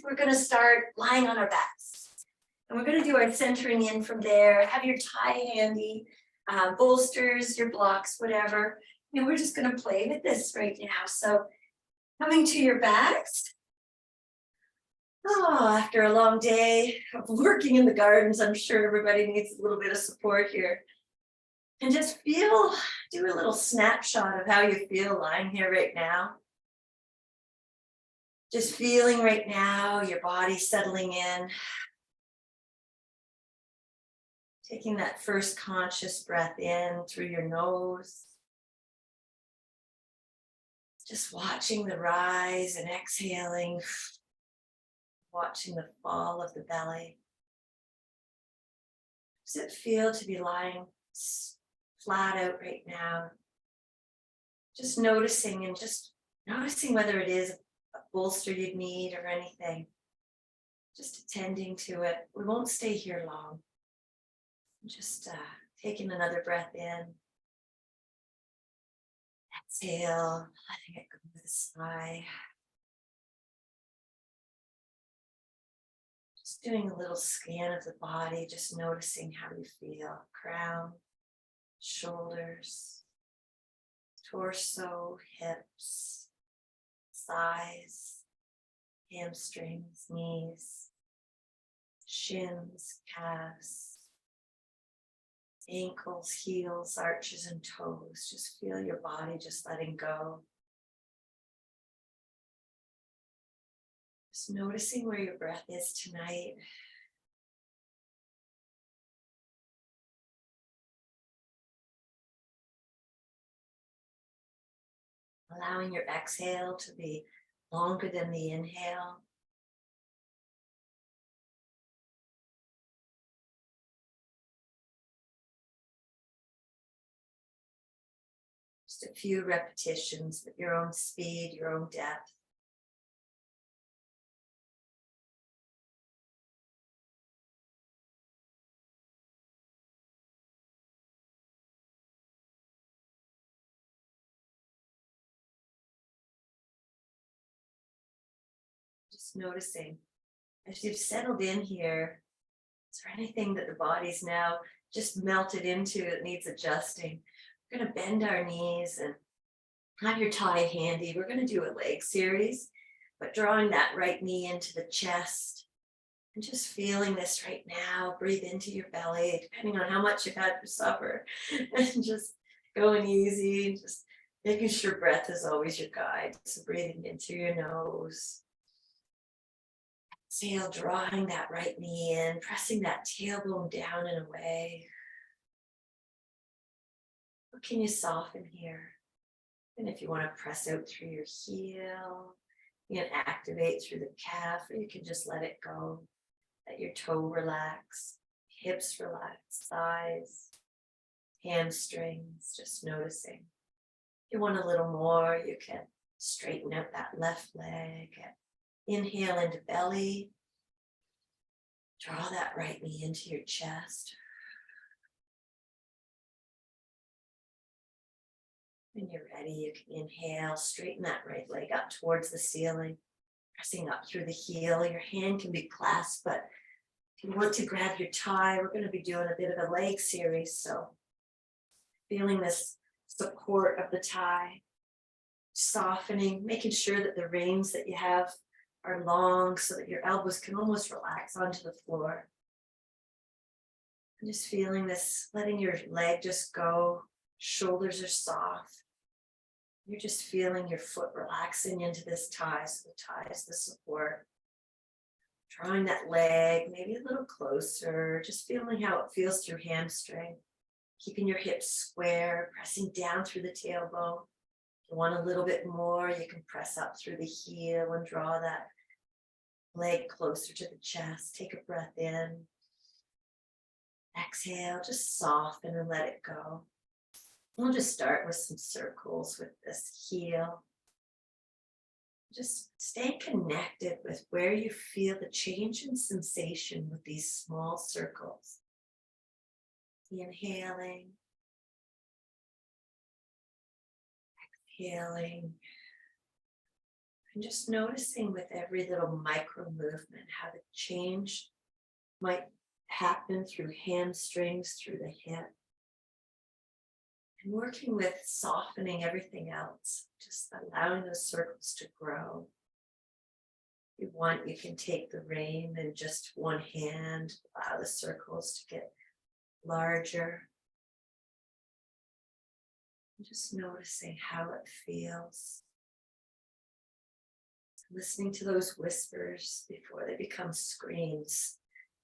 we're going to start lying on our backs. And we're going to do our centering in from there. Have your tie handy, bolsters, your blocks, whatever. And we're just going to play with this right now. So coming to your backs. Oh, after a long day of working in the gardens, I'm sure everybody needs a little bit of support here. And just do a little snapshot of how you feel lying here right now. Just feeling right now, your body settling in. Taking that first conscious breath in through your nose. Just watching the rise and exhaling. Watching the fall of the belly. Does it feel to be lying flat out right now? Just noticing whether it is a bolster you'd need or anything. Just attending to it. We won't stay here long. Just taking another breath in. Exhale, letting it go with a sigh. Just doing a little scan of the body, just noticing how you feel. Crown, shoulders, torso, hips, thighs, hamstrings, knees, shins, calves, ankles, heels, arches, and toes. Just feel your body just letting go. Just noticing where your breath is tonight. Allowing your exhale to be longer than the inhale. Just a few repetitions at your own speed, your own depth. Just noticing as you've settled in here, is there anything that the body's now just melted into that needs adjusting? We're going to bend our knees and have your tie handy. We're going to do a leg series, but drawing that right knee into the chest and just feeling this right now. Breathe into your belly, depending on how much you've had for supper, and just going easy, just making sure breath is always your guide. So breathing in through your nose. Exhale, drawing that right knee in, pressing that tailbone down and away. What can you soften here? And if you want to press out through your heel, you can activate through the calf, or you can just let it go. Let your toe relax, hips relax, thighs, hamstrings, just noticing. If you want a little more, you can straighten out that left leg. Inhale into belly. Draw that right knee into your chest. When you're ready, you can inhale, straighten that right leg up towards the ceiling, pressing up through the heel. Your hand can be clasped, but if you want to grab your tie, we're going to be doing a bit of a leg series. So feeling this support of the tie, softening, making sure that the reins that you have are long so that your elbows can almost relax onto the floor. And just feeling this, letting your leg just go, shoulders are soft. You're just feeling your foot relaxing into this tie, so the tie is the support. Drawing that leg maybe a little closer, just feeling how it feels through hamstring. Keeping your hips square, pressing down through the tailbone. If you want a little bit more, you can press up through the heel and draw that leg closer to the chest. Take a breath in. Exhale, just soften and let it go. We'll just start with some circles with this heel. Just stay connected with where you feel the change in sensation with these small circles. Inhaling, exhaling, And just noticing with every little micro movement how the change might happen through hamstrings, through the hip. And working with softening everything else, just allowing those circles to grow. If you want, you can take the rein and just one hand, allow the circles to get larger. And just noticing how it feels. Listening to those whispers before they become screams.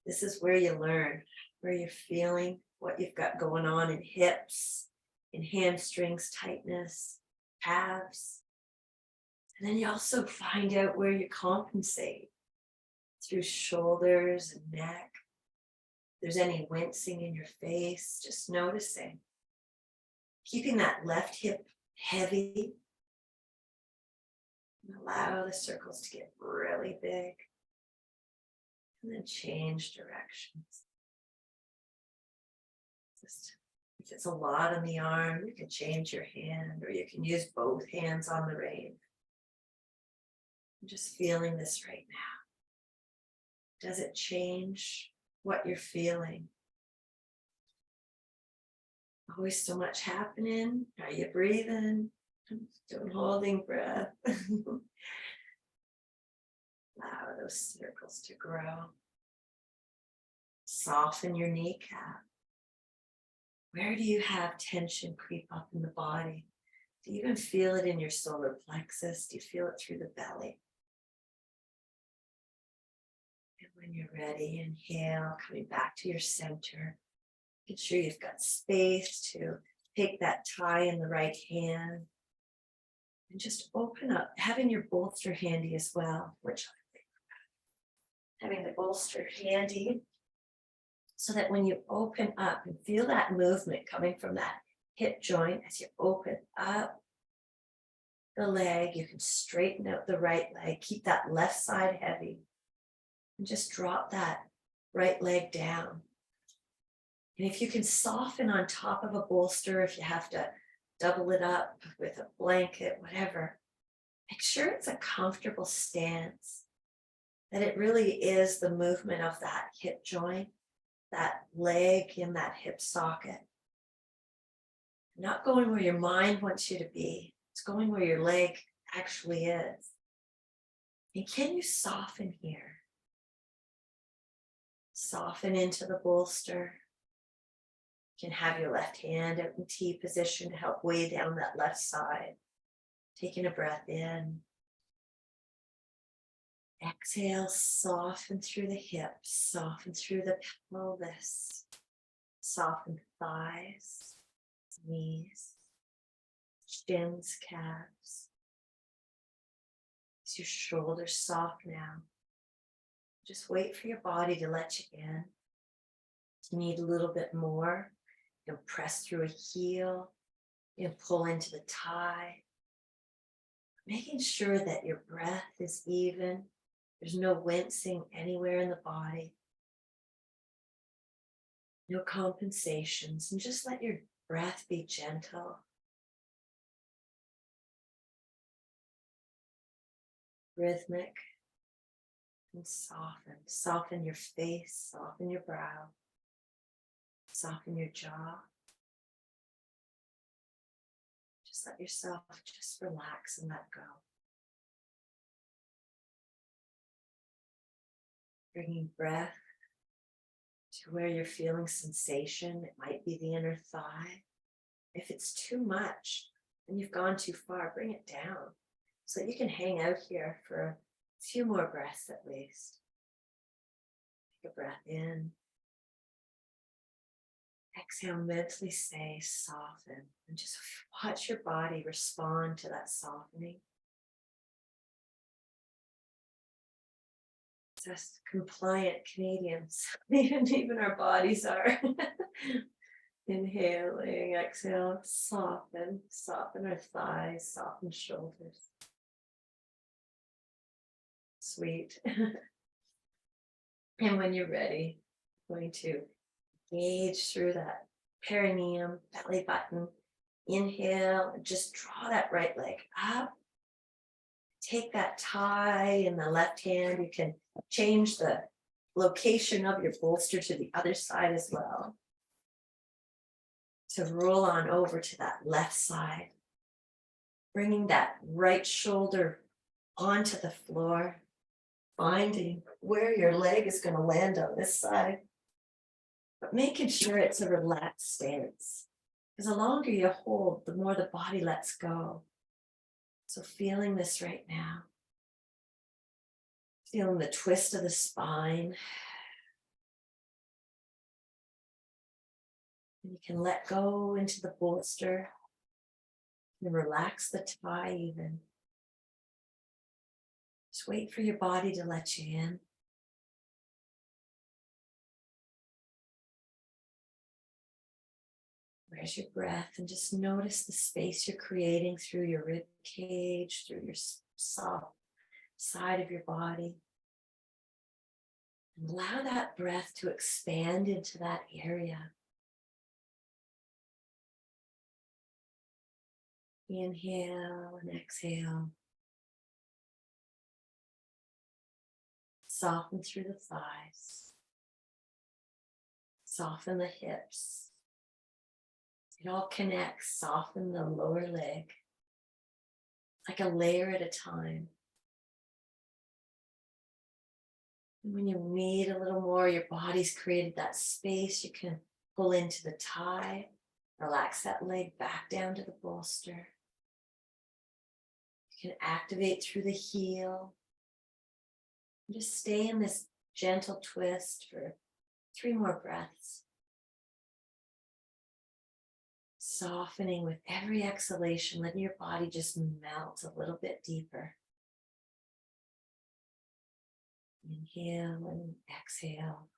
This is where you learn, where you're feeling what you've got going on in hips, in hamstrings, tightness, calves. And then you also find out where you compensate through shoulders and neck. If there's any wincing in your face, just noticing. Keeping that left hip heavy. And allow the circles to get really big. And then change directions. Just if it's a lot on the arm, you can change your hand, or you can use both hands on the rein. I'm just feeling this right now. Does it change what you're feeling? Always so much happening. Are you breathing? Doing holding breath. Allow those circles to grow. Soften your kneecap. Where do you have tension creep up in the body? Do you even feel it in your solar plexus? Do you feel it through the belly? And when you're ready, inhale, coming back to your center. Make sure you've got space to take that tie in the right hand. And just open up, having your bolster handy as well, which I think having the bolster handy so that when you open up and feel that movement coming from that hip joint as you open up the leg, you can straighten out the right leg, keep that left side heavy, and just drop that right leg down. And if you can soften on top of a bolster, if you have to double it up with a blanket, whatever, make sure it's a comfortable stance, that it really is the movement of that hip joint, that leg in that hip socket. Not going where your mind wants you to be, it's going where your leg actually is. And can you soften here? Soften into the bolster. You can have your left hand out in T position to help weigh down that left side. Taking a breath in. Exhale, soften through the hips, soften through the pelvis, soften the thighs, knees, shins, calves. As your shoulders soft now, just wait for your body to let you in. If you need a little bit more, you can press through a heel, you can pull into the tie, making sure that your breath is even. There's no wincing anywhere in the body. No compensations, and just let your breath be gentle. Rhythmic and soften. Soften your face, soften your brow, soften your jaw. Just let yourself just relax and let go. Bringing breath to where you're feeling sensation. It might be the inner thigh. If it's too much and you've gone too far, bring it down so that you can hang out here for a few more breaths at least. Take a breath in. Exhale, mentally say soften, and just watch your body respond to that softening. Just compliant Canadians, even our bodies are. Inhaling, exhale, soften, soften our thighs, soften shoulders. Sweet. And when you're ready, I'm going to engage through that perineum, belly button. Inhale, and just draw that right leg up. take that tie in the left hand, you can change the location of your bolster to the other side as well. To roll on over to that left side, bringing that right shoulder onto the floor, finding where your leg is going to land on this side, but making sure it's a relaxed stance. Because the longer you hold, the more the body lets go. So feeling this right now, feeling the twist of the spine. And you can let go into the bolster and relax the tie even. Just wait for your body to let you in. Where's your breath? And just notice the space you're creating through your rib cage, through your soft side of your body. And allow that breath to expand into that area. Inhale and exhale. Soften through the thighs. Soften the hips. It all connects. Soften the lower leg. Like a layer at a time. And when you need a little more, your body's created that space. You can pull into the tie. Relax that leg back down to the bolster. You can activate through the heel. And just stay in this gentle twist for 3 more breaths. Softening with every exhalation, letting your body just melt a little bit deeper. Inhale and exhale.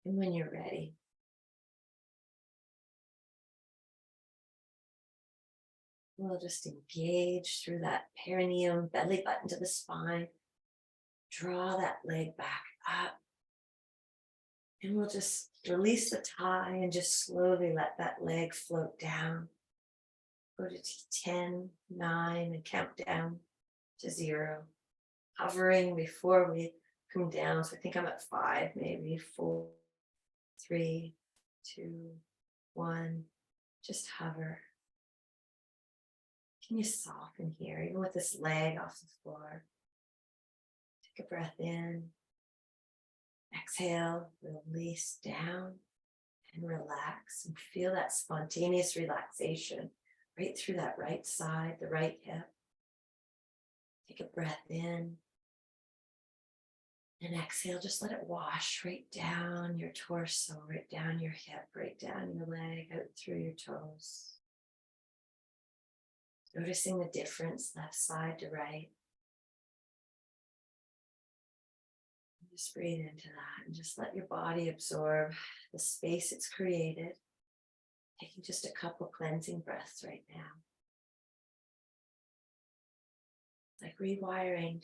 And when you're ready, we'll just engage through that perineum, belly button to the spine. Draw that leg back up. And we'll just release the tie and just slowly let that leg float down. Go to 10, 9, and count down to 0. Hovering before we come down. So I think I'm at 5, maybe 4, 3, 2, 1. Just hover. Can you soften here, even with this leg off the floor? Take a breath in. Exhale, release down and relax and feel that spontaneous relaxation right through that right side, the right hip. Take a breath in and exhale. Just let it wash right down your torso, right down your hip, right down your leg, out through your toes. Noticing the difference left side to right. Just breathe into that and just let your body absorb the space it's created. Taking just a couple cleansing breaths right now. Like rewiring.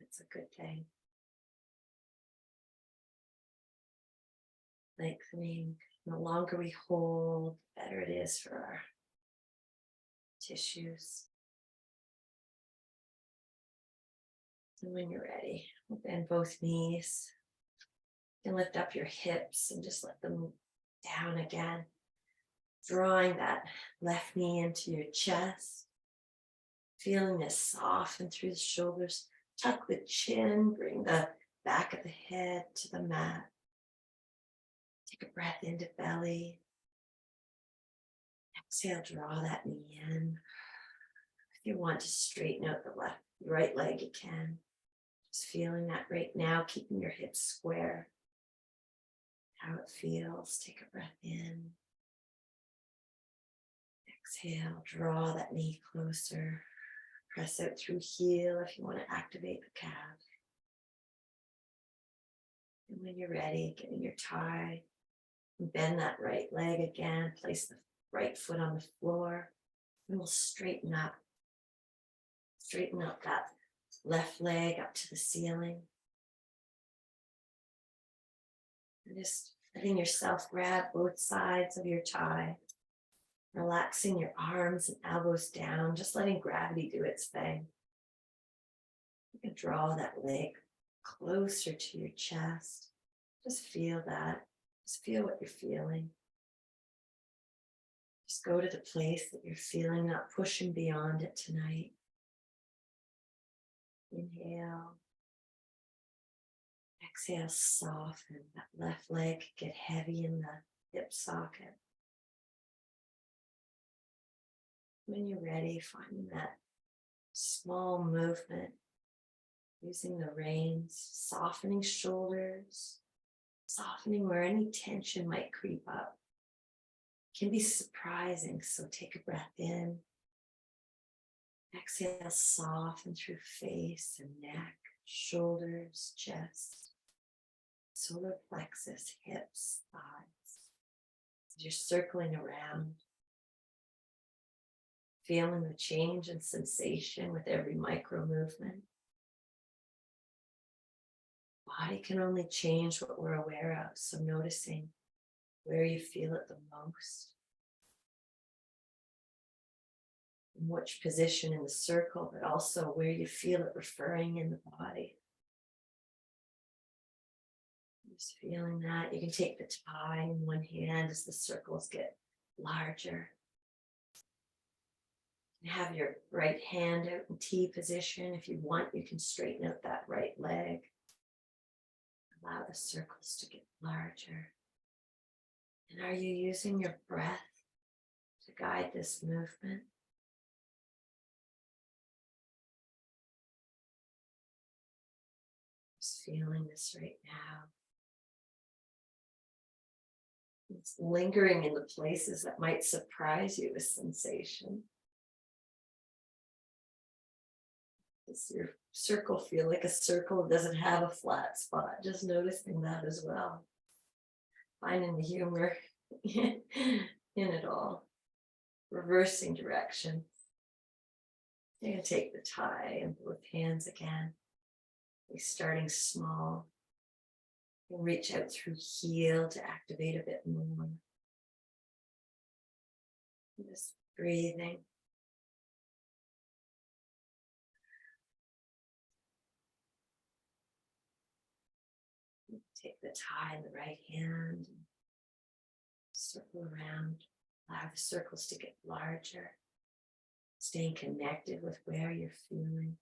It's a good thing. Lengthening. The longer we hold, the better it is for our tissues. And when you're ready, bend both knees. And lift up your hips and just let them down again. Drawing that left knee into your chest. Feeling this soften through the shoulders. Tuck the chin, bring the back of the head to the mat. Take a breath into belly. Exhale, draw that knee in. If you want to straighten out the right leg, you can. Just feeling that right now, keeping your hips square. How it feels. Take a breath in. Exhale, draw that knee closer. Press out through heel if you want to activate the calf. And when you're ready, get in your tie. Bend that right leg again. Place the right foot on the floor. And we'll straighten up. Straighten up that left leg up to the ceiling. And just letting yourself grab both sides of your thigh, relaxing your arms and elbows down, just letting gravity do its thing. You can draw that leg closer to your chest. Just feel that. Just feel what you're feeling. Just go to the place that you're feeling, not pushing beyond it tonight. Inhale. Exhale, soften. That left leg get heavy in the hip socket. When you're ready, find that small movement, using the reins, softening shoulders, softening where any tension might creep up. It can be surprising, so take a breath in. Exhale, soften through face and neck, shoulders, chest, solar plexus, hips, thighs. As you're circling around, feeling the change in sensation with every micro movement. Body can only change what we're aware of, so noticing where you feel it the most, in which position in the circle, but also where you feel it referring in the body. Just feeling that. You can take the tie in one hand as the circles get larger. You have your right hand out in T position. If you want, you can straighten out that right leg. Allow the circles to get larger. And are you using your breath to guide this movement? Just feeling this right now. It's lingering in the places that might surprise you with sensation. Does your circle feel like a circle? It doesn't have a flat spot. Just noticing that as well. Finding the humor in it all. Reversing direction. You're going to take the tie in both hands again. You're starting small. You reach out through heel to activate a bit more. Just breathing. Take the tie in the right hand, and circle around, allow the circles to get larger, staying connected with where you're feeling.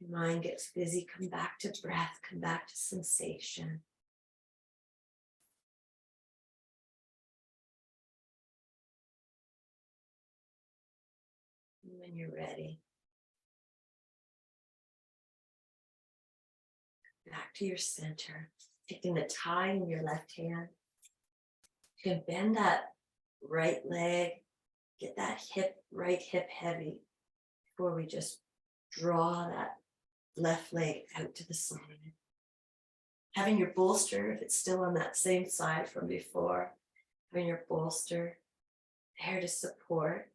Your mind gets busy, come back to breath, come back to sensation. And when you're ready, back to your center, taking the tie in your left hand. You can bend that right leg, get that right hip heavy before we just draw that left leg out to the side. Having your bolster, if it's still on that same side from before, having your bolster there to support.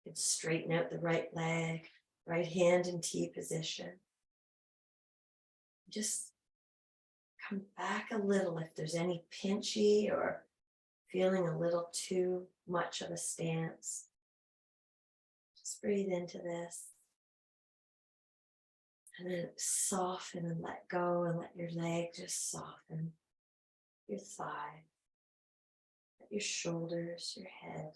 You can straighten out the right leg, right hand in T position. Just come back a little if there's any pinchy or feeling a little too much of a stance. Just breathe into this. And then soften and let go and let your leg just soften. Your thigh, your shoulders, your head.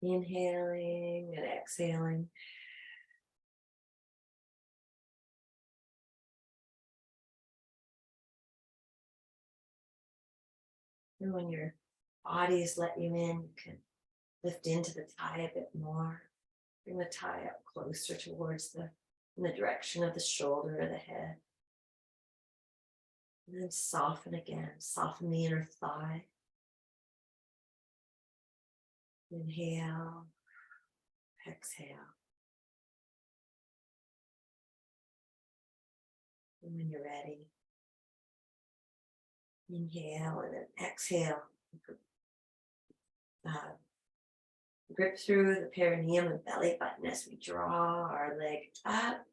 Inhaling and exhaling. And when your bodies let you in, you can lift into the tie a bit more. Bring the tie up closer towards in the direction of the shoulder or the head. And then soften again. Soften the inner thigh. Inhale. Exhale. And when you're ready, inhale and then exhale. Grip through the perineum and belly button as we draw our leg up,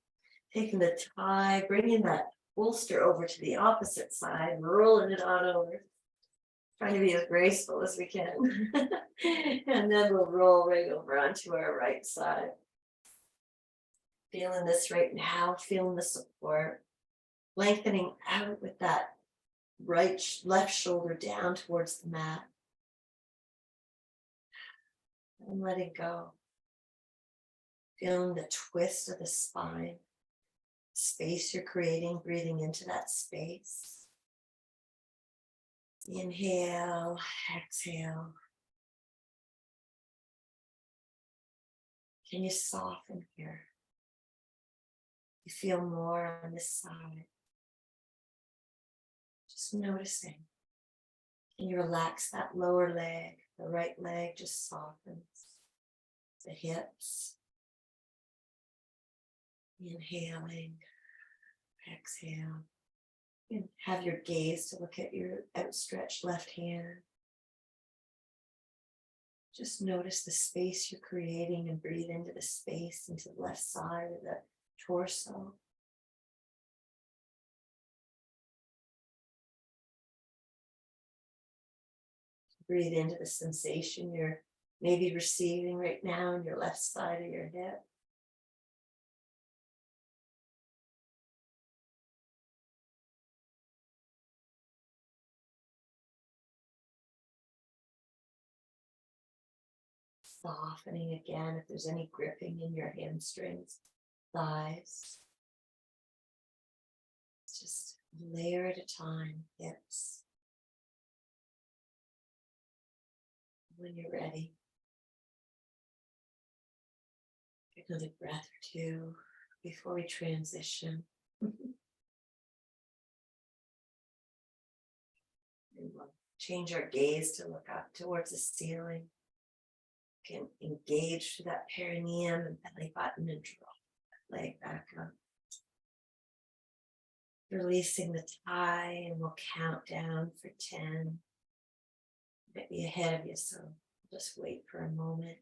taking the tie, bringing that bolster over to the opposite side, rolling it on over, trying to be as graceful as we can. And then we'll roll right over onto our right side. Feeling this right now, feeling the support, lengthening out with that left shoulder down towards the mat. And letting go. Feeling the twist of the spine, space you're creating, breathing into that space. Inhale, exhale. Can you soften here? You feel more on this side. Just noticing. Can you relax that lower leg? The right leg just softens. The hips. Inhaling, exhale. And have your gaze to look at your outstretched left hand. Just notice the space you're creating and breathe into the space, into the left side of the torso. Breathe into the sensation you're maybe receiving right now in your left side of your hip. Softening again if there's any gripping in your hamstrings, thighs. Just a layer at a time, hips. When you're ready, take another breath or two before we transition. And we'll change our gaze to look up towards the ceiling. Can engage through that perineum and belly button and draw that leg back up. Releasing the tie, and we'll count down for 10. Might be ahead of you, so just wait for a moment.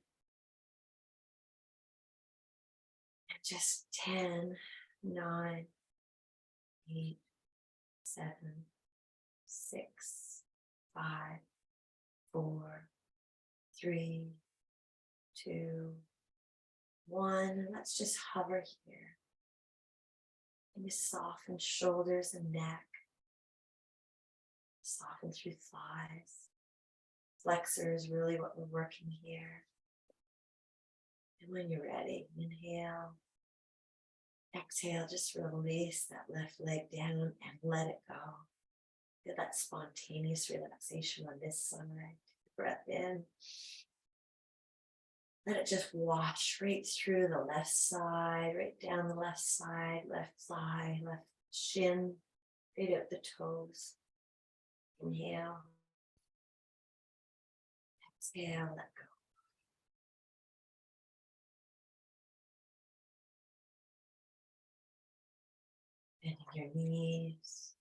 And just 10, 9, 8, 7, 6, 5, 4, 3, 2, 1. And let's just hover here. And you soften shoulders and neck. Soften through thighs. Flexor is really what we're working here. And when you're ready, inhale. Exhale, just release that left leg down and let it go. Feel that spontaneous relaxation on this side. Breath in. Let it just wash right through the left side, right down the left side, left thigh, left shin, right up the toes. Inhale. Exhale, let go. Bending your knees.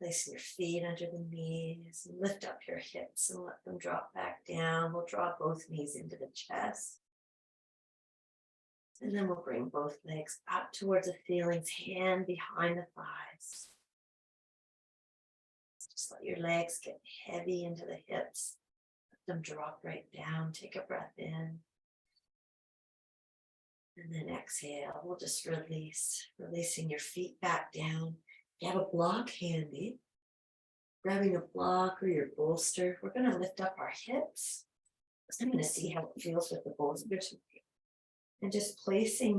Placing your feet under the knees and lift up your hips and let them drop back down. We'll draw both knees into the chest. And then we'll bring both legs up towards the ceilings, hand behind the thighs. Just let your legs get heavy into the hips. Let them drop right down. Take a breath in. And then exhale. We'll just release, releasing your feet back down. If you have a block handy, grabbing a block or your bolster, we're going to lift up our hips. I'm going to see how it feels with the bolster. And just placing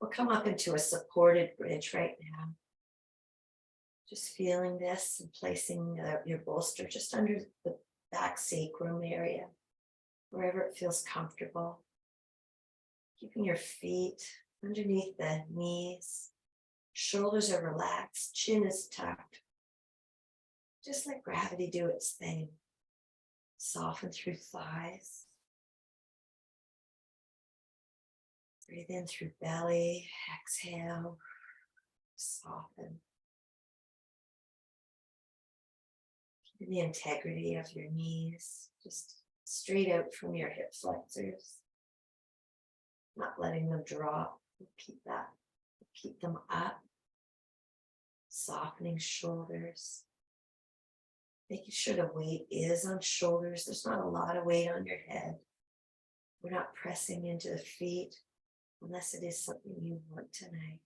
we'll come up into a supported bridge right now. Just feeling this and placing your bolster just under the back sacrum area, wherever it feels comfortable. Keeping your feet underneath the knees. Shoulders are relaxed, chin is tucked. Just let gravity do its thing. Soften through thighs. Breathe in through belly, exhale, soften. Keep the integrity of your knees, just straight out from your hip flexors, not letting them drop. Keep them up, softening shoulders, making sure the weight is on shoulders. There's not a lot of weight on your head. We're not pressing into the feet unless it is something you want tonight.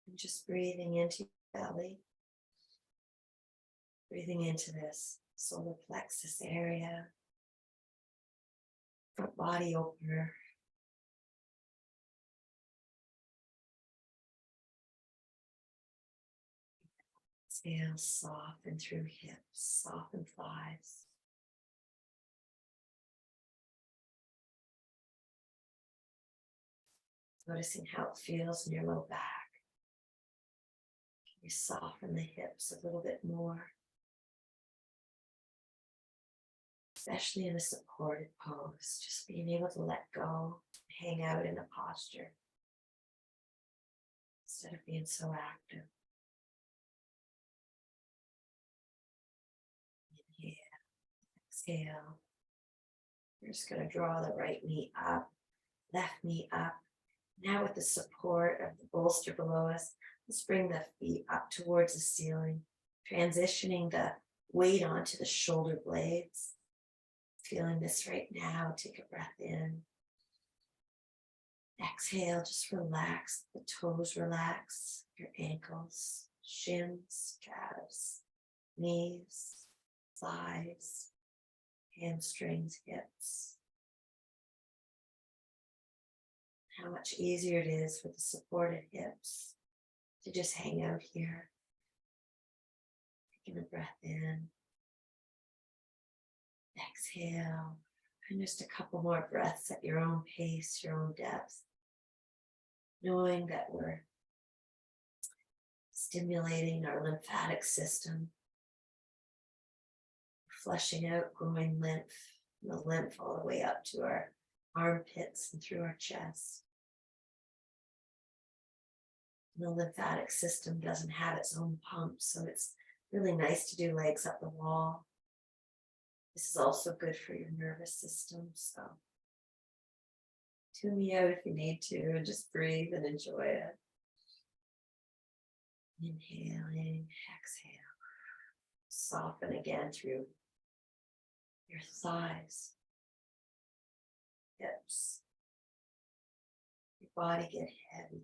And just breathing into your belly, breathing into this solar plexus area, front body opener. Exhale, soften through hips, soften thighs. Noticing how it feels in your low back. Can you soften the hips a little bit more? Especially in a supported pose, just being able to let go, hang out in a posture instead of being so active. Inhale, exhale. We're just going to draw the right knee up, left knee up. Now with the support of the bolster below us, let's bring the feet up towards the ceiling, transitioning the weight onto the shoulder blades. Feeling this right now, take a breath in. Exhale, just relax, the toes relax, your ankles, shins, calves, knees, thighs, hamstrings, hips. How much easier it is with the supported hips to just hang out here. Taking a breath in. Exhale. And just a couple more breaths at your own pace, your own depth. Knowing that we're stimulating our lymphatic system, flushing out growing lymph, the lymph all the way up to our armpits and through our chest. And the lymphatic system doesn't have its own pump, so it's really nice to do legs up the wall. This is also good for your nervous system, so tune me out if you need to, and just breathe and enjoy it. Inhaling, exhale. Soften again through your thighs, hips. Your body get heavy.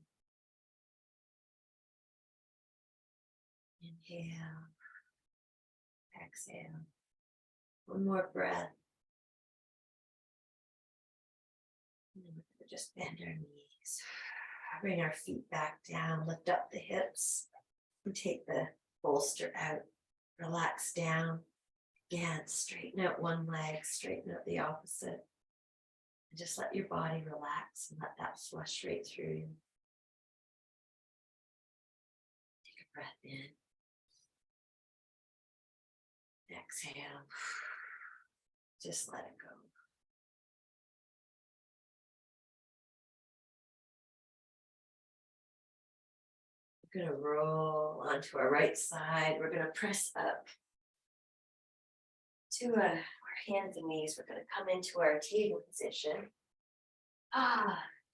Inhale, exhale. One more breath. And then we're just bend our knees. Bring our feet back down, lift up the hips, and take the bolster out. Relax down. Again, straighten out one leg, straighten out the opposite. And just let your body relax and let that flush right through you. Take a breath in. Exhale. Just let it go. We're going to roll onto our right side. We're going to press up to our hands and knees. We're going to come into our table position.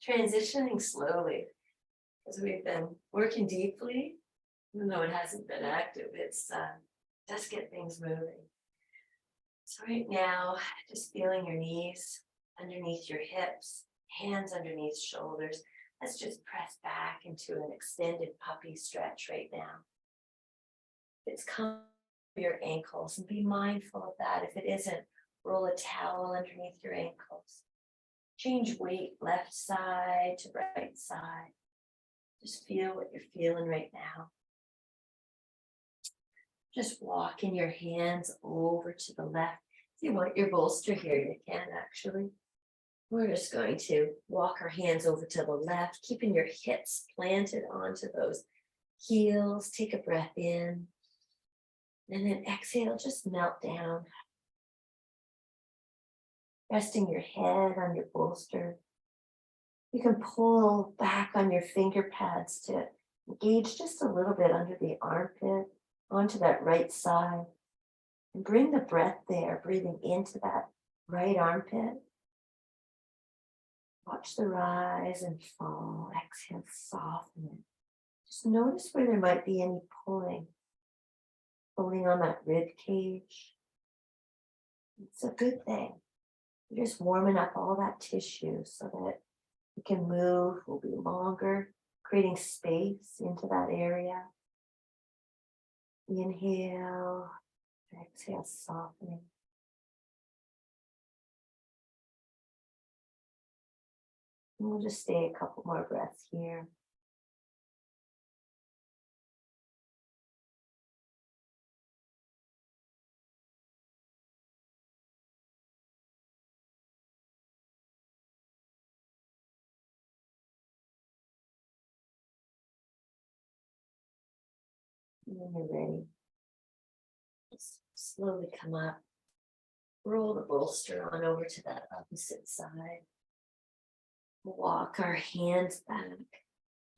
Transitioning slowly because we've been working deeply, even though it hasn't been active. It's does get things moving. So right now, just feeling your knees underneath your hips, hands underneath shoulders. Let's just press back into an extended puppy stretch right now. It's come your ankles and be mindful of that. If it isn't, roll a towel underneath your ankles. Change weight left side to right side. Just feel what you're feeling right now. Just walking your hands over to the left. If you want your bolster here, you can actually. We're just going to walk our hands over to the left, keeping your hips planted onto those heels. Take a breath in. And then exhale, just melt down. resting your head on your bolster. You can pull back on your finger pads to engage just a little bit under the armpit, onto that right side, and bring the breath there, breathing into that right armpit. Watch the rise and fall. Exhale, soften it. Just notice where there might be any pulling on that rib cage. It's a good thing. You're just warming up all that tissue so that it can move, will be longer, creating space into that area. Inhale, exhale, softening. And we'll just stay a couple more breaths here. And when you're ready, just slowly come up. Roll the bolster on over to that opposite side. Walk our hands back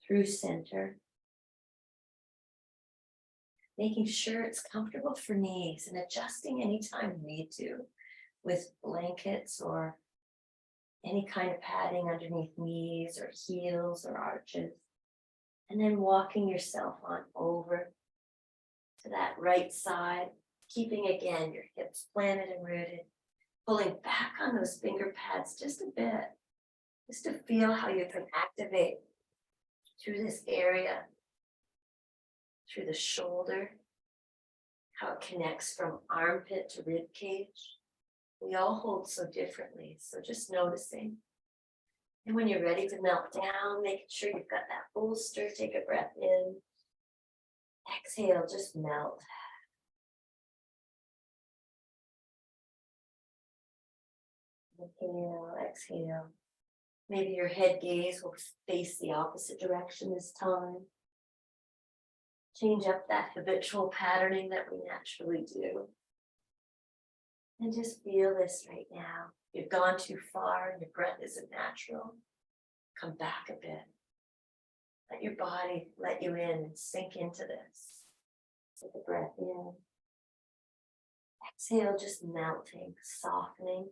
through center. Making sure it's comfortable for knees and adjusting anytime you need to with blankets or any kind of padding underneath knees or heels or arches. And then walking yourself on over to that right side, keeping again your hips planted and rooted, pulling back on those finger pads just a bit, just to feel how you can activate through this area, through the shoulder, how it connects from armpit to rib cage. We all hold so differently, so just noticing. And when you're ready to melt down, making sure you've got that bolster, take a breath in. Exhale, just melt. Inhale, exhale. Maybe your head gaze will face the opposite direction this time. Change up that habitual patterning that we naturally do. And just feel this right now. You've gone too far and your breath isn't natural. Come back a bit. Let your body let you in and sink into this. Take a breath in. Exhale, just melting, softening.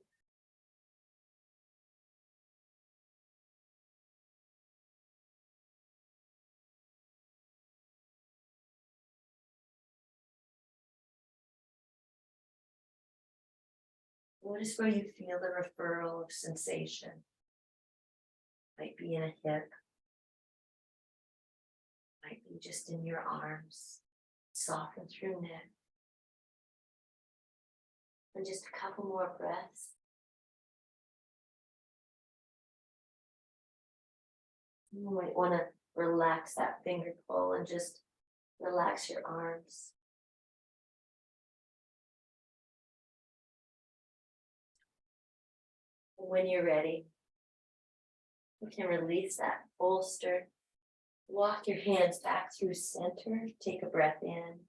Notice where you feel the referral of sensation. Might be in a hip. Might be just in your arms. Soften through neck. And just a couple more breaths. You might want to relax that finger pull and just relax your arms. When you're ready, you can release that bolster. Walk your hands back through center. Take a breath in.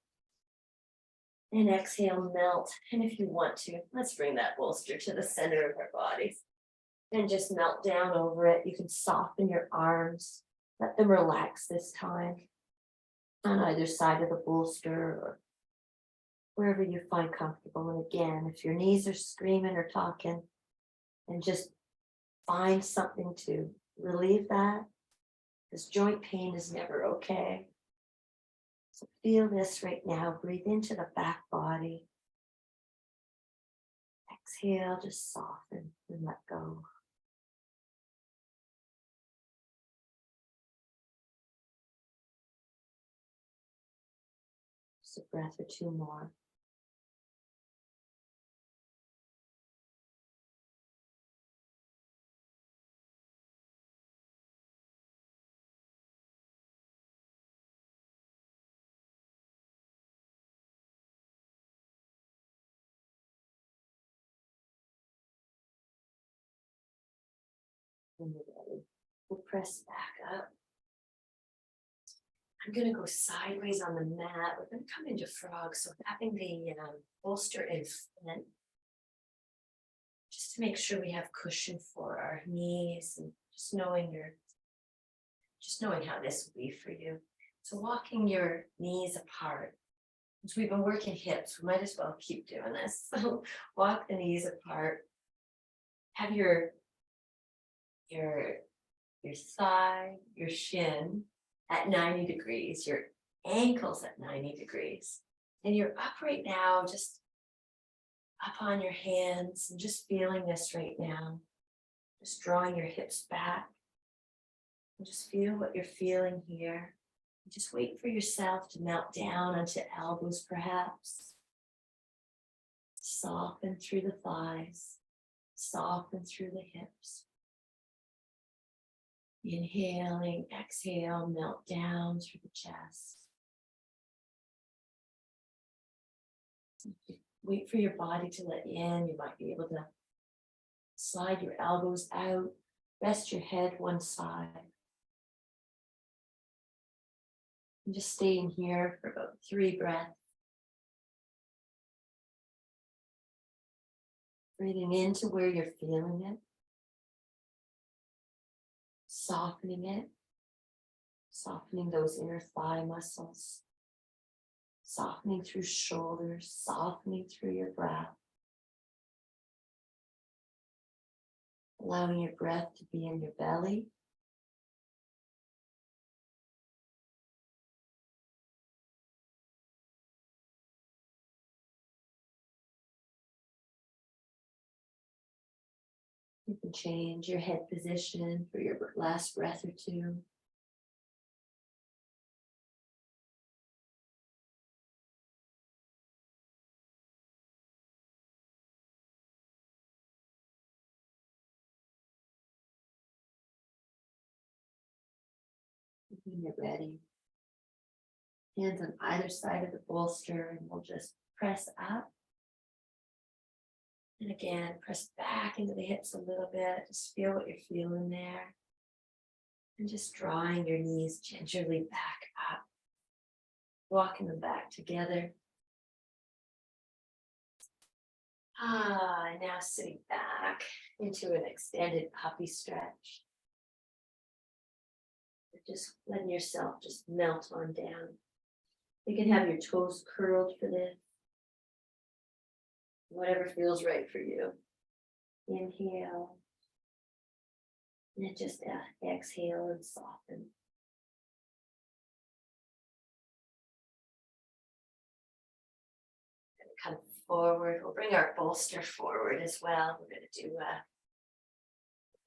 And exhale, melt. And if you want to, let's bring that bolster to the center of our bodies. And just melt down over it. You can soften your arms. Let them relax this time. On either side of the bolster or wherever you find comfortable. And again, if your knees are screaming or talking, and just find something to relieve that, because joint pain is never okay. So feel this right now. Breathe into the back body. Exhale, just soften and let go. Just a breath or two more. When you're ready, we'll press back up. I'm going to go sideways on the mat. We're going to come into frog. So having the bolster in front, just to make sure we have cushion for our knees and just knowing how this will be for you. So walking your knees apart. Since we've been working hips, we might as well keep doing this. So walk the knees apart. Have your your thigh, your shin at 90 degrees, your ankles at 90 degrees. And you're up right now, just up on your hands and just feeling this right now. Just drawing your hips back. And just feel what you're feeling here. Just wait for yourself to melt down onto elbows, perhaps. Soften through the thighs. Soften through the hips. Inhaling, exhale, melt down through the chest. Wait for your body to let in. You might be able to slide your elbows out, rest your head one side. And just stay in here for about 3 breaths. Breathing into where you're feeling it. Softening it. Softening those inner thigh muscles. Softening through shoulders, softening through your breath. Allowing your breath to be in your belly. You can change your head position for your last breath or two. When you're ready, hands on either side of the bolster, and we'll just press up. And again, press back into the hips a little bit. Just feel what you're feeling there. And just drawing your knees gingerly back up. Walking them back together. And now sitting back into an extended puppy stretch. Just letting yourself just melt on down. You can have your toes curled for this. Whatever feels right for you. Inhale. And then just exhale and soften. And come forward. We'll bring our bolster forward as well. We're going to do a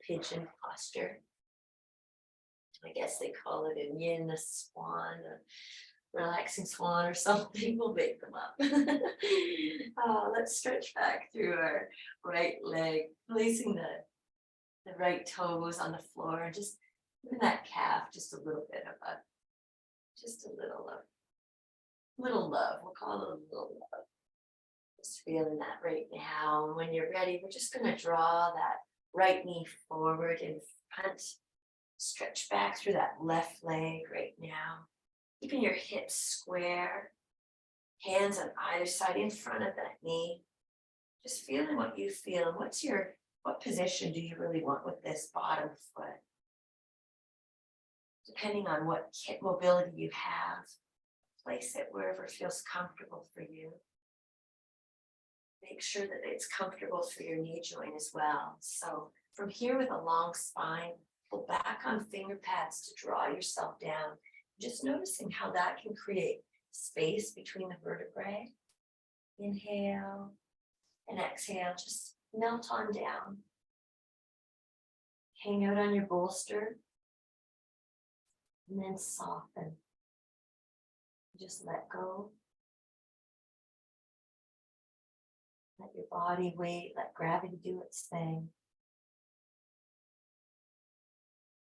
pigeon posture. I guess they call it in yin a swan, a relaxing swan or something. We'll make them up. Let's stretch back through our right leg, placing the right toes on the floor, and just giving that calf just a little bit of little love. We'll call it a little love. Just feeling that right now. And when you're ready, we're just going to draw that right knee forward in front. Stretch back through that left leg right now. Keeping your hips square. Hands on either side in front of that knee. Just feeling what you feel. What position do you really want with this bottom foot? Depending on what hip mobility you have, place it wherever feels comfortable for you. Make sure that it's comfortable for your knee joint as well. So from here with a long spine, pull back on finger pads to draw yourself down. Just noticing how that can create space between the vertebrae. Inhale and exhale, just melt on down. Hang out on your bolster and then soften. Just let go. Let your body wait, let gravity do its thing.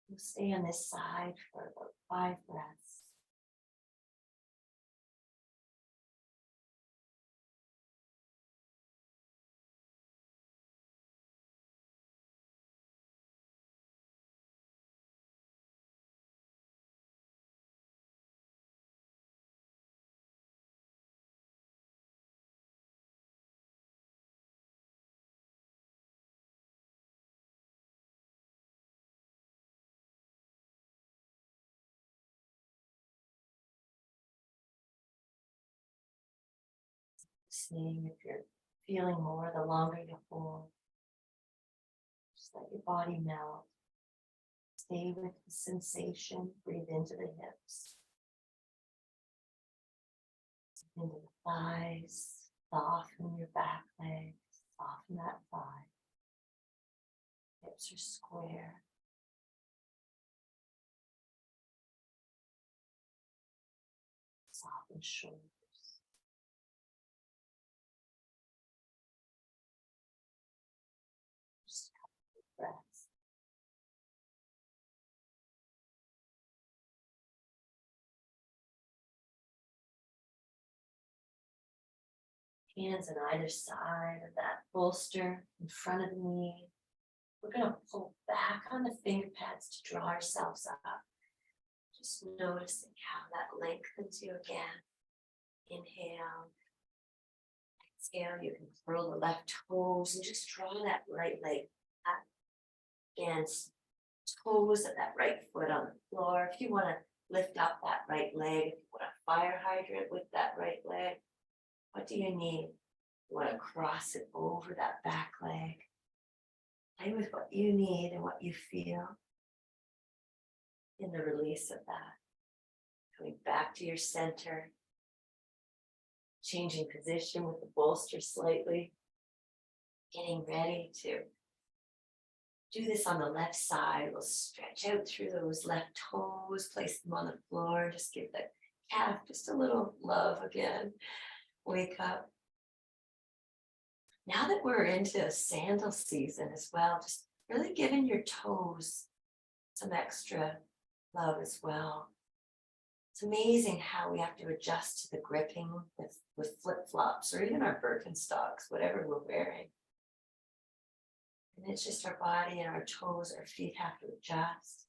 We'll stay on this side for about 5 breaths. noticing if you're feeling more the longer you hold. Just let your body melt. Stay with the sensation. Breathe into the hips, into the thighs. Soften your back leg. Soften that thigh. Hips are square. Soften shoulders. Just a couple of breaths. Hands on either side of that bolster in front of the knee. We're going to pull back on the finger pads to draw ourselves up. Just noticing how that lengthens you again. Inhale. Exhale, you can curl the left toes and just draw that right leg up against toes of that right foot on the floor. If you want to lift up that right leg, if you want a fire hydrant with that right leg, what do you need? You want to cross it over that back leg. Play with what you need and what you feel in the release of that. Coming back to your center. Changing position with the bolster slightly. Getting ready to do this on the left side. We'll stretch out through those left toes, place them on the floor, just give the calf just a little love again. Wake up. Now that we're into sandal season as well, just really giving your toes some extra love as well. It's amazing how we have to adjust to the gripping with flip-flops or even our Birkenstocks, whatever we're wearing. And it's just our body and our toes, our feet have to adjust.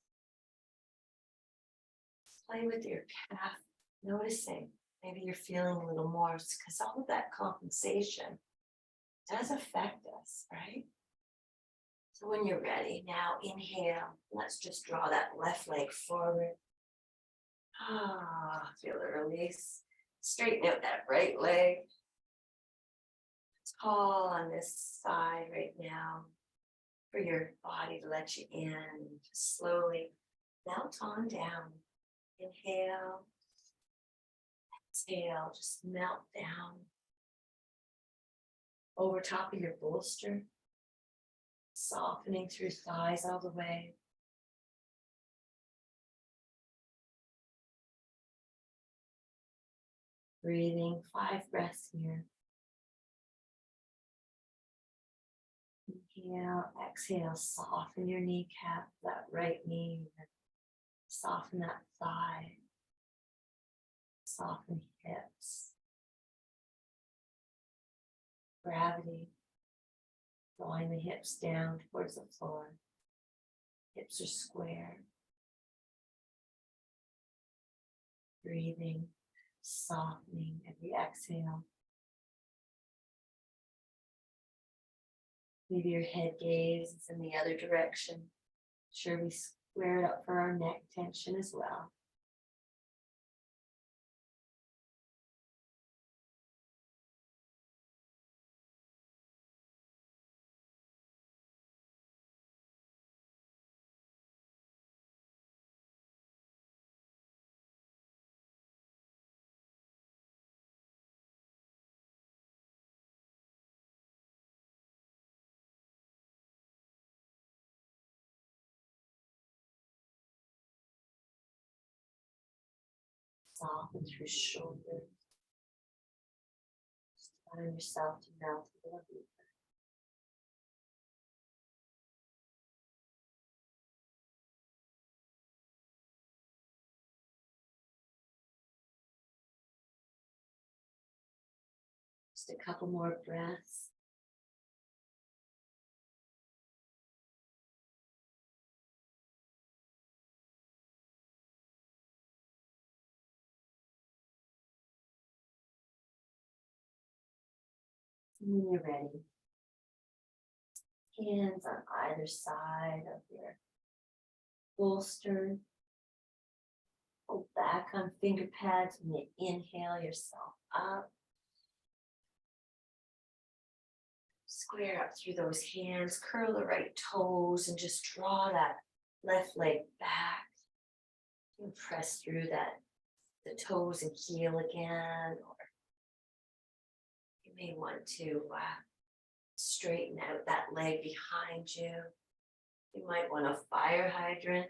Play with your calf, noticing maybe you're feeling a little more because all of that compensation does affect us, right? So when you're ready, now inhale. Let's just draw that left leg forward. Feel the release. Straighten out that right leg. Tall on this side right now for your body to let you in. Just slowly melt on down. Inhale. Exhale. Just melt down. Over top of your bolster. Softening through thighs all the way. Breathing 5 breaths here. Inhale, exhale, soften your kneecap, that right knee. Soften that thigh. Soften hips. Gravity. Drawing the hips down towards the floor. Hips are square. Breathing. Softening every exhale. Maybe your head gaze is in the other direction. Sure, we square it up for our neck tension as well. Soften through shoulders. Just allow yourself to melt a little deeper. Just a couple more breaths. And when you're ready, hands on either side of your bolster. Pull back on finger pads when you inhale yourself up. Square up through those hands, curl the right toes and just draw that left leg back. And press through the toes and heel again, or you may want to straighten out that leg behind you. You might want a fire hydrant.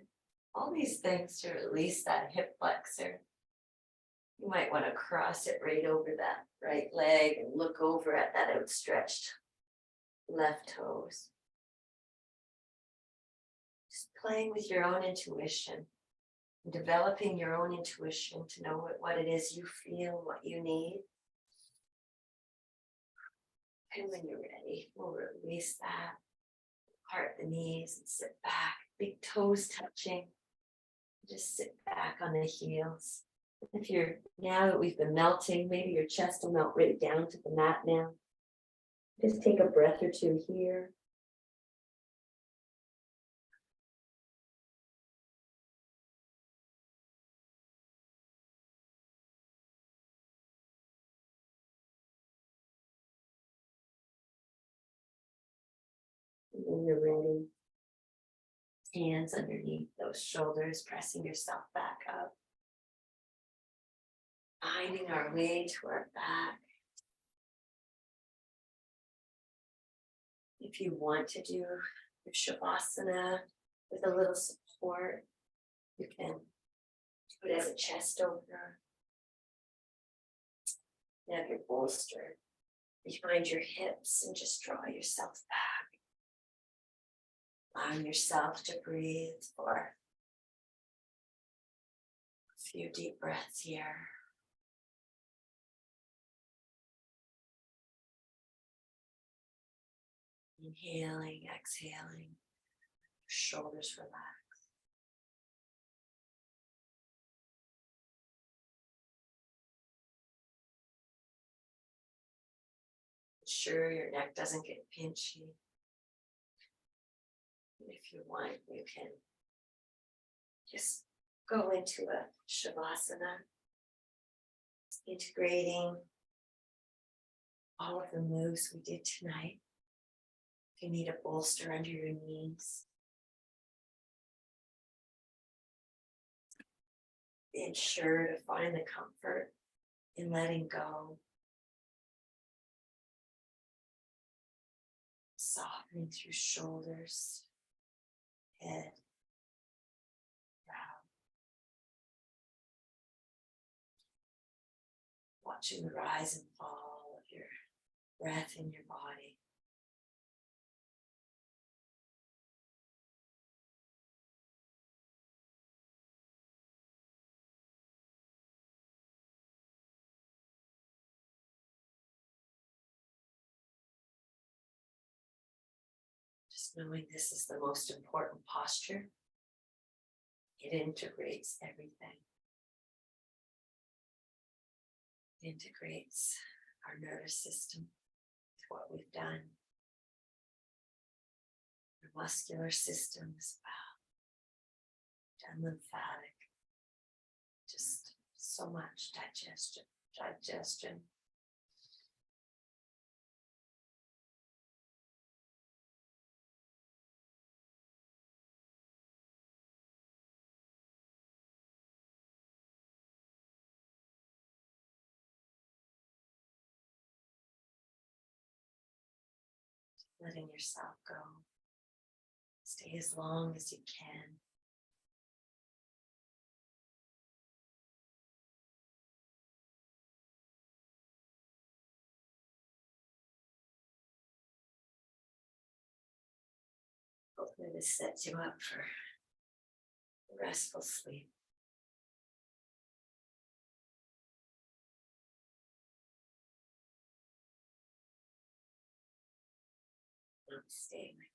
All these things to release that hip flexor. You might want to cross it right over that right leg and look over at that outstretched left toes. Just playing with your own intuition, developing your own intuition to know what it is you feel, what you need. And when you're ready, we'll release that. Part the knees and sit back, big toes touching. Just sit back on the heels. If you're, now that we've been melting, maybe your chest will melt right down to the mat now. Just take a breath or two here. And when you're ready, hands underneath those shoulders, pressing yourself back up. Finding our way to our back. If you want to do your Shavasana with a little support, you can do it as a chest opener. You have your bolster behind your hips and just draw yourself back. Allowing yourself to breathe for a few deep breaths here. Inhaling, exhaling, shoulders relax. Ensure your neck doesn't get pinchy. If you want, you can just go into a Shavasana, integrating all of the moves we did tonight. If you need a bolster under your knees, ensure to find the comfort in letting go. Softening through shoulders, head, brow. Watching the rise and fall of your breath in your body. Just knowing this is the most important posture. It integrates everything. It integrates our nervous system with what we've done. Our muscular systems, and lymphatic. Just so much digestion. Letting yourself go. Stay as long as you can. Hopefully this sets you up for restful sleep. Namaste.